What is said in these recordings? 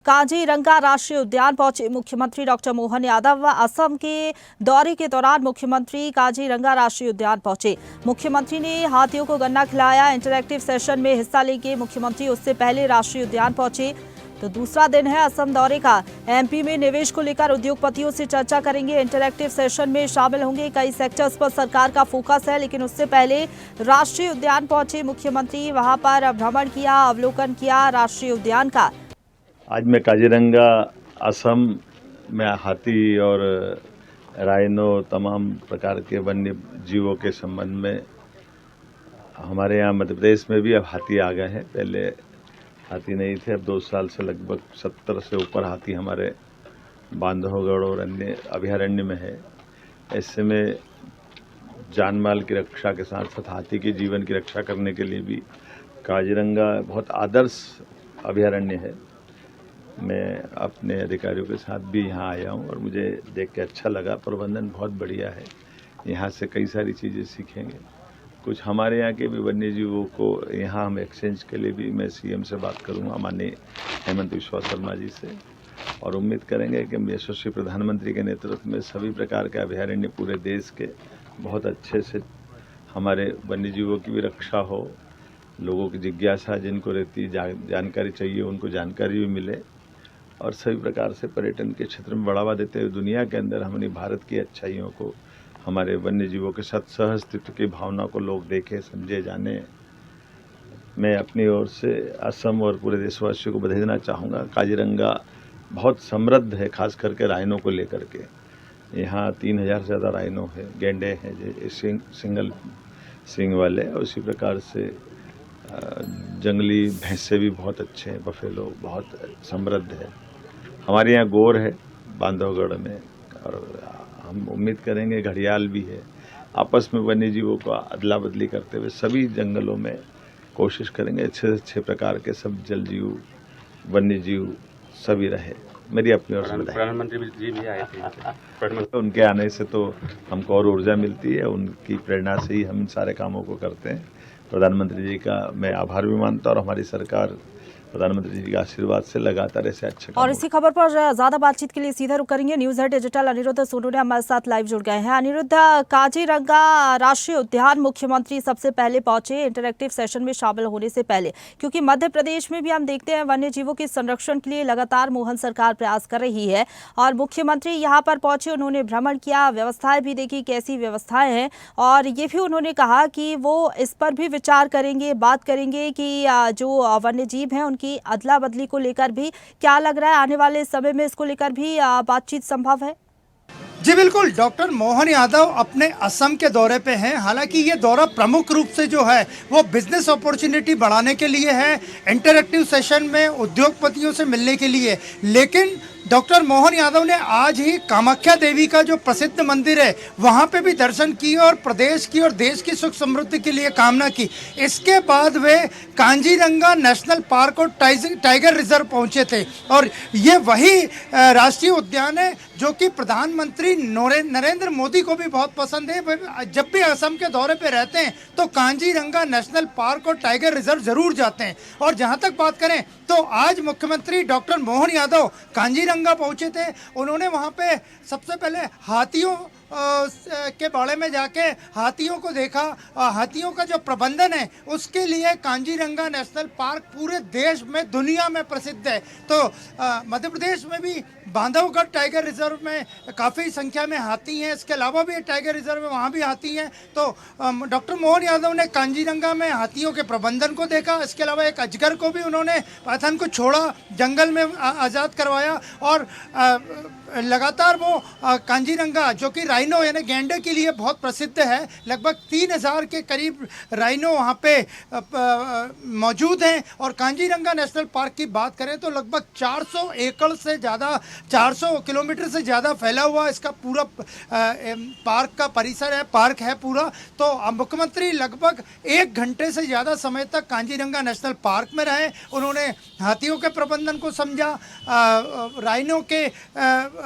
काजीरंगा राष्ट्रीय उद्यान पहुंचे मुख्यमंत्री डॉक्टर मोहन यादव। असम के दौरे के दौरान मुख्यमंत्री काजीरंगा राष्ट्रीय उद्यान पहुंचे। मुख्यमंत्री ने हाथियों को गन्ना खिलाया। इंटरैक्टिव सेशन में हिस्सा लेंगे मुख्यमंत्री। उससे पहले राष्ट्रीय उद्यान पहुंचे। तो दूसरा दिन है असम दौरे का। एमपी में निवेश को लेकर उद्योगपतियों से चर्चा करेंगे। इंटरैक्टिव सेशन में शामिल होंगे। कई सेक्टर्स पर सरकार का फोकस है, लेकिन उससे पहले राष्ट्रीय उद्यान पहुंचे मुख्यमंत्री। वहां पर भ्रमण किया, अवलोकन किया राष्ट्रीय उद्यान का। आज मैं काजीरंगा असम में हाथी और राइनो तमाम प्रकार के वन्य जीवों के संबंध में हमारे यहाँ मध्य प्रदेश में भी अब हाथी आ गए हैं। पहले हाथी नहीं थे, अब 2 साल से लगभग 70 से ऊपर हाथी हमारे बांधवगढ़ और अन्य अभयारण्य में है। ऐसे में जान माल की रक्षा के साथ साथ हाथी के जीवन की रक्षा करने के लिए भी काजीरंगा बहुत आदर्श अभयारण्य है। मैं अपने अधिकारियों के साथ भी यहाँ आया हूँ और मुझे देख के अच्छा लगा। प्रबंधन बहुत बढ़िया है। यहाँ से कई सारी चीज़ें सीखेंगे। कुछ हमारे यहाँ के भी वन्य जीवों को यहाँ हम एक्सचेंज के लिए भी मैं सीएम से बात करूँगा, माननीय हेमंत बिश्वा शर्मा जी से, और उम्मीद करेंगे कि यशस्वी प्रधानमंत्री के नेतृत्व में सभी प्रकार के अभयारण्य पूरे देश के बहुत अच्छे से हमारे वन्य जीवों की भी रक्षा हो। लोगों की जिज्ञासा जिनको रहती जानकारी चाहिए उनको जानकारी भी मिले, और सभी प्रकार से पर्यटन के क्षेत्र में बढ़ावा देते हुए दुनिया के अंदर हमारी भारत की अच्छाइयों को, हमारे वन्य जीवों के साथ सहअस्तित्व की भावना को लोग देखें, समझे, जाने। मैं अपनी ओर से असम और पूरे देशवासियों को बधाई देना चाहूँगा। काजीरंगा बहुत समृद्ध है, खास करके राइनो को लेकर के। यहाँ 3000 से ज़्यादा राइनो है, गैंडे हैं जो सिंगल सींग वाले, और उसी प्रकार से जंगली भैंसे भी बहुत अच्छे हैं, बफेलो बहुत समृद्ध है। हमारे यहाँ गोर है बांधवगढ़ में, और हम उम्मीद करेंगे घड़ियाल भी है। आपस में वन्य जीवों को अदला बदली करते हुए सभी जंगलों में कोशिश करेंगे अच्छे से अच्छे प्रकार के सब जल जीव, वन्य जीव सभी रहे। मेरी अपनी ओर से प्रधानमंत्री जी भी आए थे। उनके आने से तो हमको और ऊर्जा मिलती है। उनकी प्रेरणा से ही हम सारे कामों को करते हैं। प्रधानमंत्री जी का मैं आभार भी मानता हूँ, और हमारी सरकार प्रधानमंत्री जी के आशीर्वाद से लगातार ऐसे अच्छे और इसी खबर पर ज्यादा बातचीत के लिए सीधा रुक करेंगे। News head digital Aniruddh Sonu ने हमारे साथ लाइव जुड़ गए हैं। अनिरुद्ध, काजीरंगा राष्ट्रीय उद्यान मुख्यमंत्री सबसे पहले पहुंचे इंटरैक्टिव सेशन में शामिल होने से पहले, क्योंकि मध्य प्रदेश में भी हम देखते हैं वन्य जीवों के संरक्षण के लिए लगातार मोहन सरकार प्रयास कर रही है, और मुख्यमंत्री यहाँ पर पहुंचे, उन्होंने भ्रमण किया, व्यवस्थाएं भी देखी कैसी व्यवस्थाएं हैं, और ये भी उन्होंने कहा कि वो इस पर भी विचार करेंगे, बात करेंगे कि जो वन्य जीव हैं की अदला बदली को लेकर भी क्या लग रहा है आने वाले समय में इसको लेकर भी बातचीत संभव है? जी बिल्कुल, डॉक्टर मोहन यादव अपने असम के दौरे पे हैं। हालांकि ये दौरा प्रमुख रूप से जो है वो बिजनेस अपॉर्चुनिटी बढ़ाने के लिए है, इंटरैक्टिव सेशन में उद्योगपतियों से मिलने के लिए। लेकिन डॉक्टर मोहन यादव ने आज ही कामाख्या देवी का जो प्रसिद्ध मंदिर है वहाँ पे भी दर्शन किए और प्रदेश की और देश की सुख समृद्धि के लिए कामना की। इसके बाद वे काजीरंगा नेशनल पार्क और टाइगर रिजर्व पहुँचे थे, और ये वही राष्ट्रीय उद्यान है जो कि प्रधानमंत्री नरेंद्र मोदी को भी बहुत पसंद है। जब भी असम के दौरे पे रहते हैं तो काजीरंगा नेशनल पार्क और टाइगर रिजर्व जरूर जाते हैं। और जहाँ तक बात करें तो आज मुख्यमंत्री डॉक्टर मोहन यादव काजीरंगा पहुंचे थे। उन्होंने वहां पे सबसे पहले हाथियों के बारे में जाके हाथियों को देखा। हाथियों का जो प्रबंधन है उसके लिए काजीरंगा नेशनल पार्क पूरे देश में, दुनिया में प्रसिद्ध है। तो मध्य प्रदेश में भी बांधवगढ़ टाइगर रिजर्व में काफ़ी संख्या में हाथी हैं। इसके अलावा भी टाइगर रिजर्व में वहाँ भी हाथी हैं। तो डॉक्टर मोहन यादव ने काजीरंगा में हाथियों के प्रबंधन को देखा। इसके अलावा एक अजगर को भी उन्होंने पाथन को छोड़ा, जंगल में आज़ाद करवाया, और लगातार वो काजीरंगा जो कि राइनो यानी गैंडे के लिए बहुत प्रसिद्ध है, लगभग 3000 के करीब राइनो वहाँ पे मौजूद हैं। और काजीरंगा नेशनल पार्क की बात करें तो लगभग 400 एकड़ से ज़्यादा, 400 किलोमीटर से ज़्यादा फैला हुआ इसका पूरा पार्क का परिसर है, पार्क है पूरा। तो मुख्यमंत्री लगभग 1 घंटे से ज़्यादा समय तक काजीरंगा नेशनल पार्क में रहे। उन्होंने हाथियों के प्रबंधन को समझा, राइनो के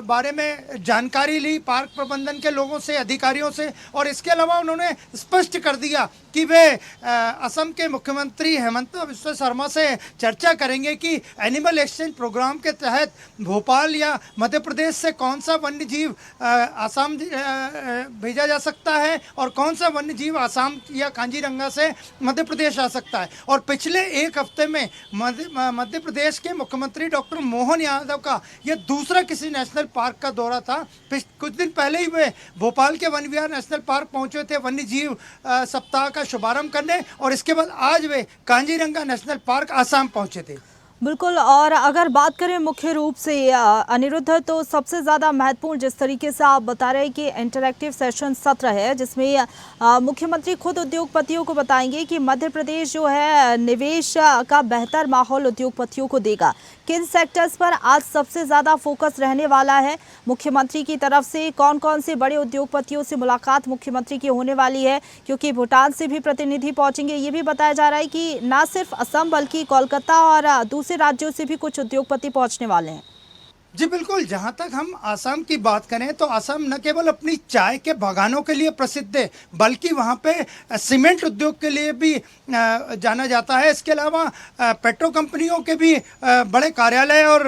बारे में जानकारी ली पार्क प्रबंधन के लोगों से, अधिकारियों से, और इसके अलावा उन्होंने स्पष्ट कर दिया कि वे असम के मुख्यमंत्री हेमंत बिस्वा शर्मा से चर्चा करेंगे कि एनिमल एक्सचेंज प्रोग्राम के तहत भोपाल या मध्य प्रदेश से कौन सा वन्य जीव असम भेजा जा सकता है और कौन सा वन्य जीव असम या कांजीरंगा से मध्य प्रदेश आ सकता है। और पिछले एक हफ्ते में मध्य प्रदेश के मुख्यमंत्री डॉक्टर मोहन यादव का यह दूसरा किसी नेशनल पार्क का दौरा था। कुछ दिन पहले ही वे भोपाल के वन विहार नेशनल पार्क पहुंचे थे वन्य जीव सप्ताह का शुभारंभ करने, और इसके बाद आज वे कांजीरंगा नेशनल पार्क आसाम पहुंचे थे। बिल्कुल। और अगर बात करें मुख्य रूप से अनिरुद्ध, तो सबसे ज़्यादा महत्वपूर्ण जिस तरीके से आप बता रहे हैं कि इंटरैक्टिव सेशन सत्र है जिसमें मुख्यमंत्री खुद उद्योगपतियों को बताएंगे कि मध्य प्रदेश जो है निवेश का बेहतर माहौल उद्योगपतियों को देगा। किन सेक्टर्स पर आज सबसे ज़्यादा फोकस रहने वाला है मुख्यमंत्री की तरफ से? कौन कौन से बड़े उद्योगपतियों से मुलाकात मुख्यमंत्री की होने वाली है, क्योंकि भूटान से भी प्रतिनिधि पहुंचेंगे? ये भी बताया जा रहा है कि न सिर्फ असम बल्कि कोलकाता और दूसरे राज्यों से भी कुछ उद्योगपति पहुंचने वाले हैं। जी बिल्कुल, जहाँ तक हम आसाम की बात करें तो आसाम न केवल अपनी चाय के बागानों के लिए प्रसिद्ध है बल्कि वहाँ पे सीमेंट उद्योग के लिए भी जाना जाता है। इसके अलावा पेट्रो कंपनियों के भी बड़े कार्यालय और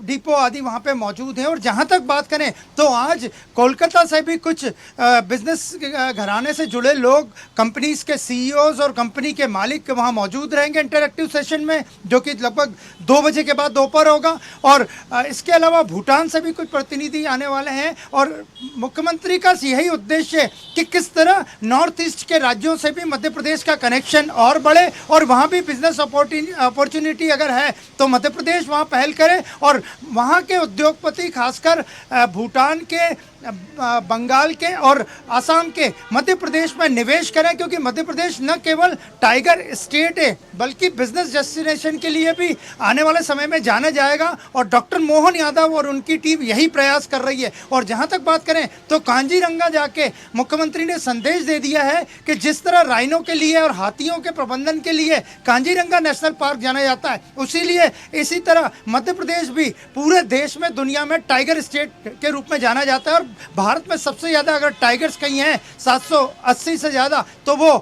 डिपो आदि वहाँ पे मौजूद हैं। और जहाँ तक बात करें तो आज कोलकाता से भी कुछ बिजनेस घराने से जुड़े लोग, कंपनीज के सीईओज और कंपनी के मालिक वहाँ मौजूद रहेंगे इंटरैक्टिव सेशन में, जो कि लगभग 2 बजे के बाद दोपहर होगा। और इसके अलावा भूटान से भी कुछ प्रतिनिधि आने वाले हैं। और मुख्यमंत्री का यही उद्देश्य है कि किस तरह नॉर्थ ईस्ट के राज्यों से भी मध्य प्रदेश का कनेक्शन और बढ़े और वहाँ भी बिजनेस अपॉर्चुनिटी अगर है तो मध्य प्रदेश वहाँ पहल करे और वहाँ के उद्योगपति खासकर भूटान के, बंगाल के और आसाम के मध्य प्रदेश में निवेश करें, क्योंकि मध्य प्रदेश न केवल टाइगर स्टेट है बल्कि बिजनेस डेस्टिनेशन के लिए भी आने वाले समय में जाना जाएगा। और डॉक्टर मोहन यादव और उनकी टीम यही प्रयास कर रही है। और जहां तक बात करें तो कांजीरंगा जाके मुख्यमंत्री ने संदेश दे दिया है कि जिस तरह राइनो के लिए और हाथियों के प्रबंधन के लिए कांजीरंगा नेशनल पार्क जाना जाता है, इसी तरह मध्य प्रदेश भी पूरे देश में, दुनिया में टाइगर स्टेट के रूप में जाना जाता है। और भारत में सबसे ज़्यादा अगर टाइगर्स कहीं हैं 780 से ज़्यादा तो वो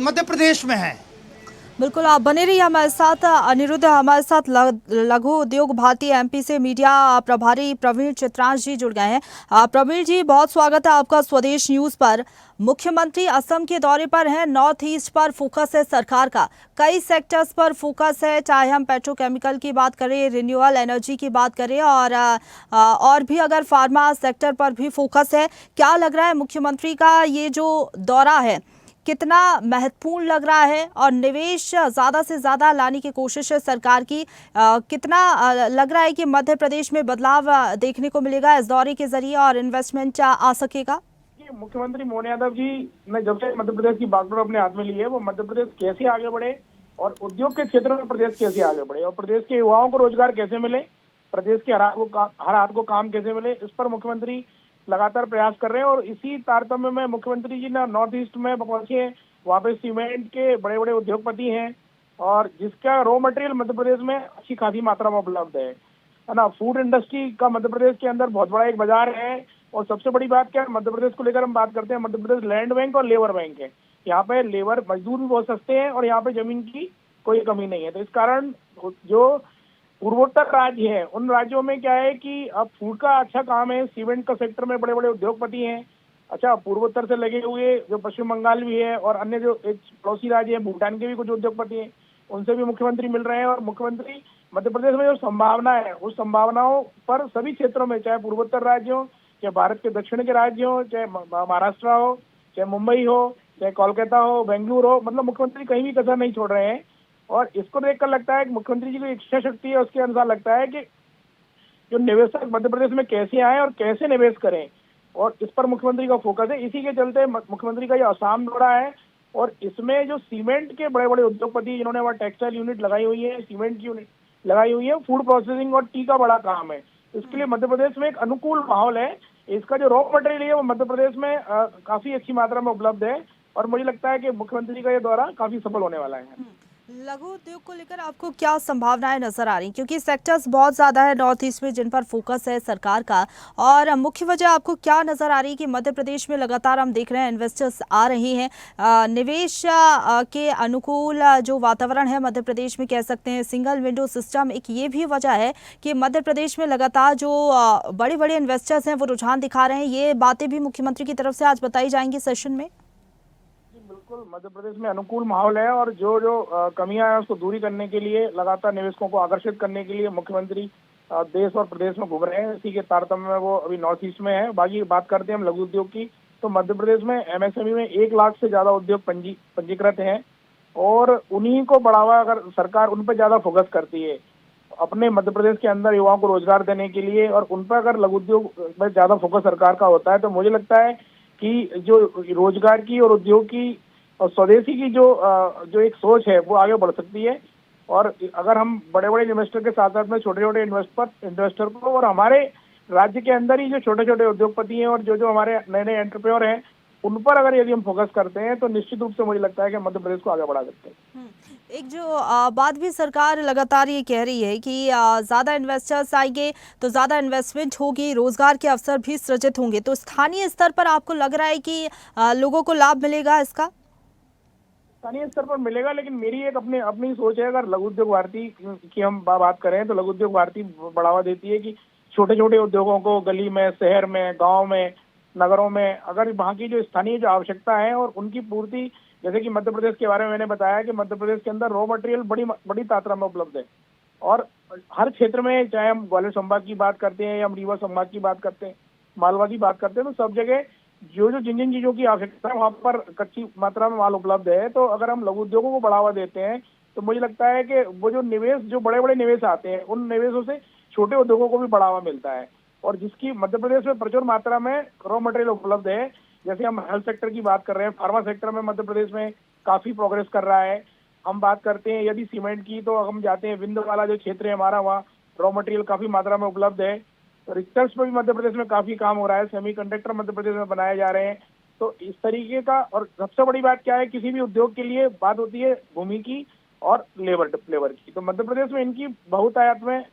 मध्य प्रदेश में है। बिल्कुल, आप बने रहिए हमारे साथ। अनिरुद्ध, हमारे साथ लघु उद्योग भारती एमपी से मीडिया प्रभारी प्रवीण चित्रांश जी जुड़ गए हैं। प्रवीण जी, बहुत स्वागत है आपका स्वदेश न्यूज़ पर। मुख्यमंत्री असम के दौरे पर हैं, नॉर्थ ईस्ट पर फोकस है सरकार का, कई सेक्टर्स पर फोकस है, चाहे हम पेट्रोकेमिकल की बात करें, रिन्यूएबल एनर्जी की बात करें और भी अगर फार्मा सेक्टर पर भी फोकस है। क्या लग रहा है मुख्यमंत्री का ये जो दौरा है कितना महत्वपूर्ण लग रहा है और निवेश ज़्यादा से ज़्यादा लाने की कोशिश है सरकार की? कितना लग रहा है कि मध्य प्रदेश में बदलाव देखने को मिलेगा इस दौरे के जरिए और इन्वेस्टमेंट आ सकेगा? मुख्यमंत्री मोहन यादव जी ने जब से मध्य प्रदेश की बागडोर अपने हाथ में ली है, वो मध्य प्रदेश कैसे आगे बढ़े और उद्योग के क्षेत्र में प्रदेश कैसे आगे बढ़े और प्रदेश के युवाओं को रोजगार कैसे मिले, प्रदेश के हर हाथ को काम कैसे मिले, इस पर मुख्यमंत्री लगातार प्रयास कर रहे हैं। और इसी तारतम्य में मुख्यमंत्री जी ना नॉर्थ ईस्ट में पहुंचे, वहाँ पे सीमेंट के बड़े बड़े उद्योगपति हैं और जिसका रॉ मटेरियल मध्य प्रदेश में अच्छी खासी मात्रा में उपलब्ध है ना। फूड इंडस्ट्री का मध्य प्रदेश के अंदर बहुत बड़ा एक बाजार है। और सबसे बड़ी बात क्या है, मध्य प्रदेश को लेकर हम बात करते हैं, मध्य प्रदेश लैंड बैंक और लेबर बैंक है। यहाँ पे लेबर मजदूर भी बहुत सस्ते हैं और यहाँ पे जमीन की कोई कमी नहीं है। तो इस कारण जो पूर्वोत्तर राज्य है उन राज्यों में क्या है कि अब फूड का अच्छा काम है, सीमेंट का सेक्टर में बड़े बड़े उद्योगपति हैं। अच्छा, पूर्वोत्तर से लगे हुए जो पश्चिम बंगाल भी है और अन्य जो एक पड़ोसी राज्य है भूटान के भी कुछ उद्योगपति हैं, उनसे भी मुख्यमंत्री मिल रहे हैं। और मुख्यमंत्री मध्य प्रदेश में जो संभावना है उस संभावनाओं पर सभी क्षेत्रों में, चाहे पूर्वोत्तर राज्य हो, चाहे भारत के दक्षिण के राज्य हो, चाहे महाराष्ट्र हो, चाहे मुंबई हो, चाहे कोलकाता हो, बेंगलुरु हो, मतलब मुख्यमंत्री कहीं भी कसर नहीं छोड़ रहे हैं। और इसको देखकर लगता है कि मुख्यमंत्री जी की इच्छा शक्ति है, उसके अनुसार लगता है कि जो निवेशक मध्य प्रदेश में कैसे आए और कैसे निवेश करें, और इस पर मुख्यमंत्री का फोकस है। इसी के चलते मुख्यमंत्री का ये आसाम दौरा है और इसमें जो सीमेंट के बड़े बड़े उद्योगपति जिन्होंने वहाँ टेक्सटाइल यूनिट लगाई हुई है, सीमेंट की यूनिट लगाई हुई है, फूड प्रोसेसिंग और टी का बड़ा काम है, इसके लिए मध्य प्रदेश में एक अनुकूल माहौल है। इसका जो रॉ मटेरियल है वो मध्य प्रदेश में काफी अच्छी मात्रा में उपलब्ध है और मुझे लगता है कि मुख्यमंत्री का ये दौरा काफी सफल होने वाला है। लघु उद्योग को लेकर आपको क्या संभावनाएं नजर आ रही, क्योंकि सेक्टर्स बहुत ज्यादा है नॉर्थ ईस्ट में जिन पर फोकस है सरकार का, और मुख्य वजह आपको क्या नजर आ रही कि मध्य प्रदेश में लगातार हम देख रहे हैं इन्वेस्टर्स आ रहे हैं, निवेश के अनुकूल जो वातावरण है मध्य प्रदेश में, कह सकते हैं सिंगल विंडो सिस्टम एक ये भी वजह है कि मध्य प्रदेश में लगातार जो बड़े बड़े इन्वेस्टर्स हैं वो रुझान दिखा रहे हैं। ये बातें भी मुख्यमंत्री की तरफ से आज बताई जाएंगी सेशन में। बिल्कुल, मध्य प्रदेश में अनुकूल माहौल है और जो जो कमियां हैं उसको दूरी करने के लिए, लगातार निवेशकों को आकर्षित करने के लिए मुख्यमंत्री देश और प्रदेश में घूम रहे हैं। इसी के तारतम्य में वो अभी नॉर्थ ईस्ट में है। बाकी बात करते हैं हम लघु उद्योग की, तो मध्य प्रदेश में एमएसएमई में 1 लाख से ज्यादा उद्योग पंजीकृत हैं और उन्हीं को बढ़ावा अगर सरकार उन पर ज्यादा फोकस करती है अपने मध्य प्रदेश के अंदर युवाओं को रोजगार देने के लिए, और उन पर अगर लघु उद्योग में ज्यादा फोकस सरकार का होता है, तो मुझे लगता है कि जो रोजगार की और उद्योग की और स्वदेशी की जो एक सोच है वो आगे बढ़ सकती है। और अगर हम बड़े बड़े इन्वेस्टर के साथ साथ में छोटे छोटे इन्वेस्टर को और हमारे राज्य के अंदर ही जो छोटे छोटे उद्योगपति हैं और जो हमारे नए नए एंटरप्रेन्योर हैं उन पर अगर यदि हम फोकस करते हैं तो निश्चित रूप से मुझे लगता है कि मध्य प्रदेश को आगे बढ़ा सकते हैं। एक जो बात भी सरकार लगातार ये कह रही है कि ज़्यादा इन्वेस्टर्स आएंगे तो ज़्यादा इन्वेस्टमेंट होगी, रोजगार के अवसर भी सृजित होंगे, तो स्थानीय स्तर पर आपको लग रहा है कि लोगों को लाभ मिलेगा इसका? स्थानीय स्तर पर मिलेगा, लेकिन मेरी एक अपनी सोच है। अगर लघु उद्योग भारती की हम बात करें तो लघु उद्योग भारती बढ़ावा देती है कि छोटे छोटे उद्योगों को गली में, शहर में, गांव में, नगरों में, अगर वहाँ की जो स्थानीय जो आवश्यकता है और उनकी पूर्ति, जैसे कि मध्य प्रदेश के बारे में मैंने बताया कि मध्य प्रदेश के अंदर रॉ मटेरियल बड़ी मात्रा में उपलब्ध है और हर क्षेत्र में, चाहे हम ग्वालियर संभाग की बात करते हैं या हम रीवा संभाग की बात करते हैं, मालवा की बात करते हैं, तो सब जगह जिन जिन चीजों की आवश्यकता है वहाँ पर कच्ची मात्रा में माल उपलब्ध है। तो अगर हम लघु उद्योगों को बढ़ावा देते हैं तो मुझे लगता है कि वो जो बड़े बड़े निवेश आते हैं उन निवेशों से छोटे उद्योगों को भी बढ़ावा मिलता है, और जिसकी मध्य प्रदेश में प्रचुर मात्रा में रॉ मटेरियल उपलब्ध है। जैसे हम हेल्थ सेक्टर की बात कर रहे हैं, फार्मा सेक्टर में मध्य प्रदेश में काफी प्रोग्रेस कर रहा है। हम बात करते हैं यदि सीमेंट की, तो हम जाते हैं विंध्य वाला जो क्षेत्र है हमारा, वहाँ रॉ मटेरियल काफी मात्रा में उपलब्ध है। तो रिक्टर्स पर भी मध्य प्रदेश में काफी काम हो रहा है, सेमीकंडक्टर मध्य प्रदेश में बनाए जा रहे हैं। तो इस तरीके का, और सबसे बड़ी बात क्या है, किसी भी उद्योग के लिए बात होती है भूमि की और लेबर की। तो मध्य प्रदेश में इनकी बहुतायत में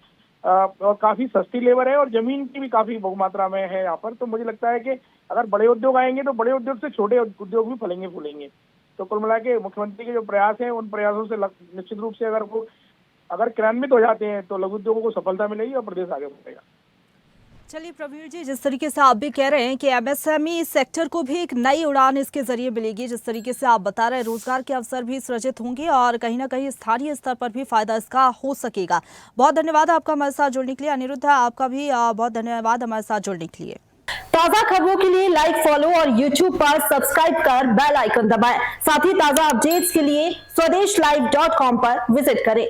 और काफी सस्ती लेबर है और जमीन की भी काफी बहुमात्रा में है यहाँ पर। तो मुझे लगता है कि अगर बड़े उद्योग आएंगे तो बड़े उद्योग से छोटे उद्योग भी फलेंगे फूलेंगे। तो कुल मिला के मुख्यमंत्री के जो प्रयास हैं उन प्रयासों से निश्चित रूप से अगर क्रियान्वित हो जाते हैं तो लघु उद्योगों को सफलता मिलेगी और प्रदेश आगे बढ़ेगा। चलिए प्रवीण जी, जिस तरीके से आप भी कह रहे हैं कि एमएसएमई सेक्टर को भी एक नई उड़ान इसके जरिए मिलेगी, जिस तरीके से आप बता रहे हैं रोजगार के अवसर भी सृजित होंगे और कहीं ना कहीं स्थानीय स्तर पर भी फायदा इसका हो सकेगा। बहुत धन्यवाद आपका हमारे साथ जुड़ने के लिए। अनिरुद्ध, आपका भी बहुत धन्यवाद हमारे साथ जुड़ने के लिए। ताजा खबरों के लिए लाइक, फॉलो और YouTube पर सब्सक्राइब कर बेल आइकन दबाएं। साथ ही ताजा अपडेट्स के लिए SwadeshLive.com पर विजिट करें।